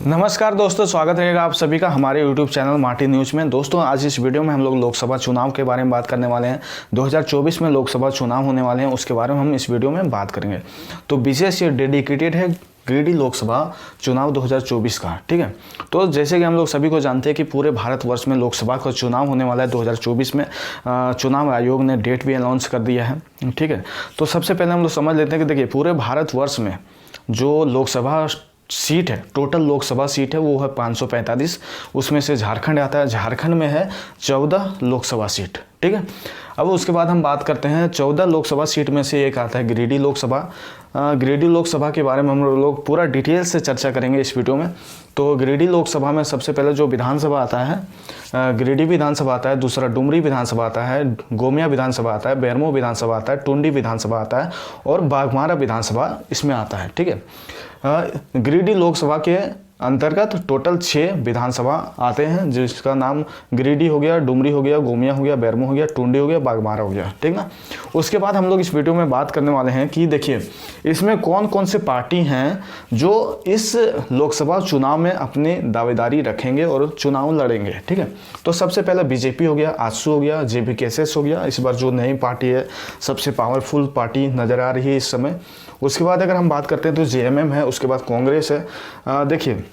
नमस्कार दोस्तों, स्वागत रहेगा आप सभी का हमारे YouTube चैनल मार्टी न्यूज़ में। दोस्तों आज इस वीडियो में हम लोग लोकसभा चुनाव के बारे में बात करने वाले हैं। 2024 में लोकसभा चुनाव होने वाले हैं, उसके बारे में हम इस वीडियो में बात करेंगे। तो विशेष ये डेडिकेटेड है गिरिडीह लोकसभा चुनाव 2024 का, ठीक है। तो जैसे कि हम लोग सभी को जानते हैं कि पूरे भारतवर्ष में लोकसभा का चुनाव होने वाला है 2024 में। चुनाव आयोग ने डेट भी अनाउंस कर दिया है, ठीक है। तो सबसे पहले हम लोग समझ लेते हैं कि देखिए पूरे भारतवर्ष में जो लोकसभा सीट है, टोटल लोकसभा सीट है वो है 545। उसमें से झारखंड आता है, झारखंड में है 14 लोकसभा सीट, ठीक है। अब उसके बाद हम बात करते हैं 14 लोकसभा सीट में से एक आता है गिरिडीह लोकसभा। गिरिडीह लोकसभा के बारे में हम लोग पूरा डिटेल से चर्चा करेंगे इस वीडियो में। तो गिरिडीह लोकसभा में सबसे पहले जो विधानसभा आता है, गिरिडीह विधानसभा आता है, दूसरा डुमरी विधानसभा आता है, गोमिया विधानसभा आता है, बेरमो विधानसभा आता है, टुंडी विधानसभा आता है और बाघमारा विधानसभा इसमें आता है, ठीक है। गिरिडीह लोकसभा के अंतर्गत टोटल 6 विधानसभा आते हैं, जिसका नाम गिरिडीह हो गया, डुमरी हो गया, गोमिया हो गया, बेरमो हो गया, टुंडी हो गया, बाघमारा हो गया, ठीक ना। उसके बाद हम लोग इस वीडियो में बात करने वाले हैं कि देखिए इसमें कौन कौन से पार्टी हैं जो इस लोकसभा चुनाव में अपनी दावेदारी रखेंगे और चुनाव लड़ेंगे, ठीक है। तो सबसे पहले बीजेपी हो गया, आजसू हो गया, जेबीकेएसएस हो गया, इस बार जो नई पार्टी है, सबसे पावरफुल पार्टी नज़र आ रही है इस समय। उसके बाद अगर हम बात करते हैं तो जेएमएम है, उसके बाद कांग्रेस है। देखिए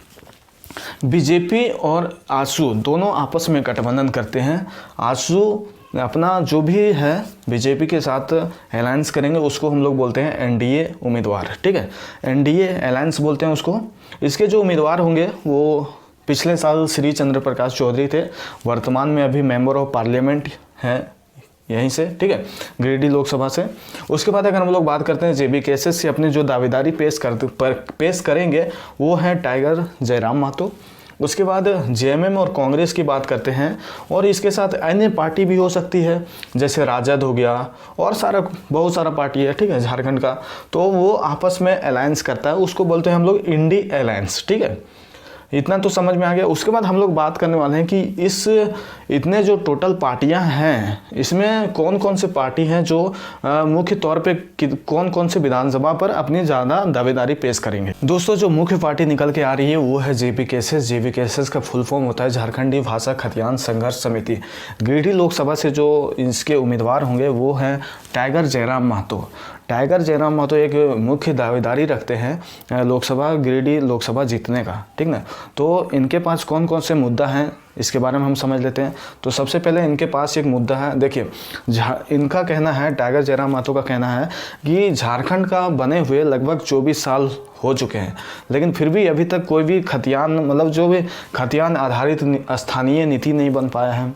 बीजेपी और आजसू दोनों आपस में गठबंधन करते हैं। आजसू अपना जो भी है बीजेपी के साथ अलायंस करेंगे, उसको हम लोग बोलते हैं एनडीए उम्मीदवार, ठीक है। एनडीए अलायंस बोलते हैं उसको। इसके जो उम्मीदवार होंगे वो पिछले साल श्री चंद्र प्रकाश चौधरी थे, वर्तमान में अभी मेंबर ऑफ पार्लियामेंट हैं यहीं से, ठीक है, गिरिडीह लोकसभा से। उसके बाद अगर हम लोग बात करते हैं जेबीकेएसएस से अपनी जो दावेदारी पेश करेंगे वो है टाइगर जयराम महतो। उसके बाद जेएमएम और कांग्रेस की बात करते हैं और इसके साथ अन्य पार्टी भी हो सकती है, जैसे राजद हो गया और बहुत सारा पार्टी है, ठीक है, झारखंड का। तो वो आपस में अलायंस करता है, उसको बोलते हैं हम लोग इंडी अलायंस, ठीक है। इतना तो समझ में आ गया। उसके बाद हम लोग बात करने वाले हैं कि इतने जो टोटल पार्टियां हैं इसमें कौन कौन से पार्टी हैं जो मुख्य तौर पे कौन कौन से विधानसभा पर अपनी ज़्यादा दावेदारी पेश करेंगे। दोस्तों जो मुख्य पार्टी निकल के आ रही है वो है जेबीकेएसएस। जेबीकेएसएस का फुल फॉर्म होता है झारखंडी भाषा खतियान संघर्ष समिति। गिरिडीह लोकसभा से जो इसके उम्मीदवार होंगे वो हैं टाइगर जयराम महतो। टाइगर जयराम महतो एक मुख्य दावेदारी रखते हैं लोकसभा, गिरिडीह लोकसभा जीतने का, ठीक ना। तो इनके पास कौन कौन से मुद्दा हैं इसके बारे में हम समझ लेते हैं। तो सबसे पहले इनके पास एक मुद्दा है, देखिए इनका कहना है, टाइगर जयराम महतो का कहना है कि झारखंड का बने हुए लगभग 24 साल हो चुके हैं, लेकिन फिर भी अभी तक कोई भी खतियान जो भी खतियान आधारित स्थानीय नीति नहीं बन पाया है।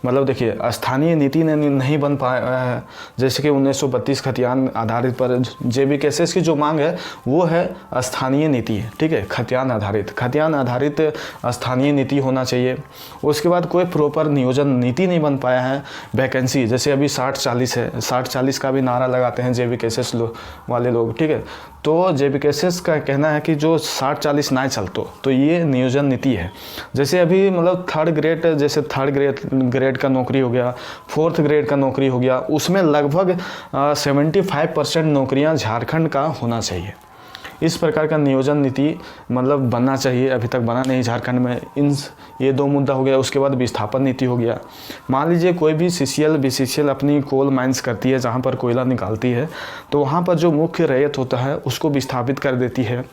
मतलब देखिए स्थानीय नीति नहीं बन पाया है, जैसे कि 1932 खतियान आधारित पर जेबीकेएसएस की जो मांग है वो है स्थानीय नीति है, ठीक है, खतियान आधारित स्थानीय नीति होना चाहिए। उसके बाद कोई प्रॉपर नियोजन नीति नहीं बन पाया है। वैकेंसी जैसे अभी 60-40 है, 60-40 का भी नारा लगाते हैं जेबीकेएसएस वाले लोग, ठीक है। तो जेबीकेएसएस का कहना है कि जो 60-40 ना चलतो तो ये नियोजन नीति है। जैसे अभी मतलब थर्ड ग्रेड का नौकरी हो गया, 4th ग्रेड का नौकरी हो गया, उसमें लगभग 75% नौकरियां झारखंड का होना चाहिए। इस प्रकार का नियोजन नीति मतलब बनना चाहिए, अभी तक बना नहीं झारखंड में। ये 2 मुद्दा हो गया। उसके बाद विस्थापन नीति हो गया। मान लीजिए कोई भी बीसीसीएल अपनी कोल माइंस करती है जहाँ पर कोयला निकालती है, तो वहाँ पर जो मुख्य रैयत होता है उसको विस्थापित कर देती है,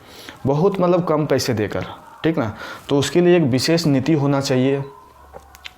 बहुत मतलब कम पैसे देकर, ठीक ना। तो उसके लिए एक विशेष नीति होना चाहिए।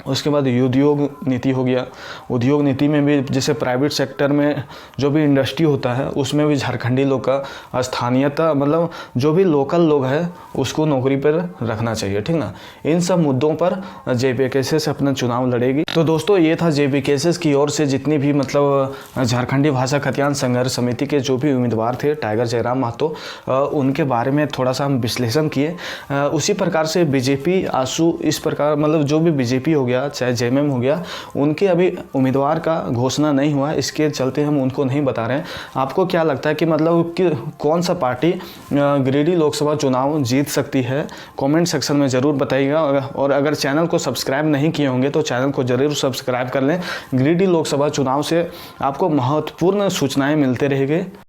उसके बाद उद्योग नीति हो गया। उद्योग नीति में भी जैसे प्राइवेट सेक्टर में जो भी इंडस्ट्री होता है उसमें भी झारखंडी लोग का स्थानीयता मतलब जो भी लोकल लोग हैं उसको नौकरी पर रखना चाहिए, ठीक ना। इन सब मुद्दों पर जेबीकेएसएस अपना चुनाव लड़ेगी। तो दोस्तों ये था जेबीकेएसएस की ओर से जितनी भी मतलब झारखंडी भाषा खतियान संघर्ष समिति के जो भी उम्मीदवार थे टाइगर जयराम महतो, उनके बारे में थोड़ा सा हम विश्लेषण किए। उसी प्रकार से बीजेपी, आजसू, इस प्रकार मतलब जो भी बीजेपी हो गया चाहे जेएमएम हो गया, उनके अभी उम्मीदवार का घोषणा नहीं हुआ, इसके चलते हम उनको नहीं बता रहे हैं। आपको क्या लगता है कि मतलब कि कौन सा पार्टी गिरिडीह लोकसभा चुनाव जीत सकती है? कमेंट सेक्शन में ज़रूर बताइएगा। और अगर चैनल को सब्सक्राइब नहीं किए होंगे तो चैनल को ज़रूर सब्सक्राइब कर लें। गिरिडीह लोकसभा चुनाव से आपको महत्वपूर्ण सूचनाएं मिलते रहेंगे।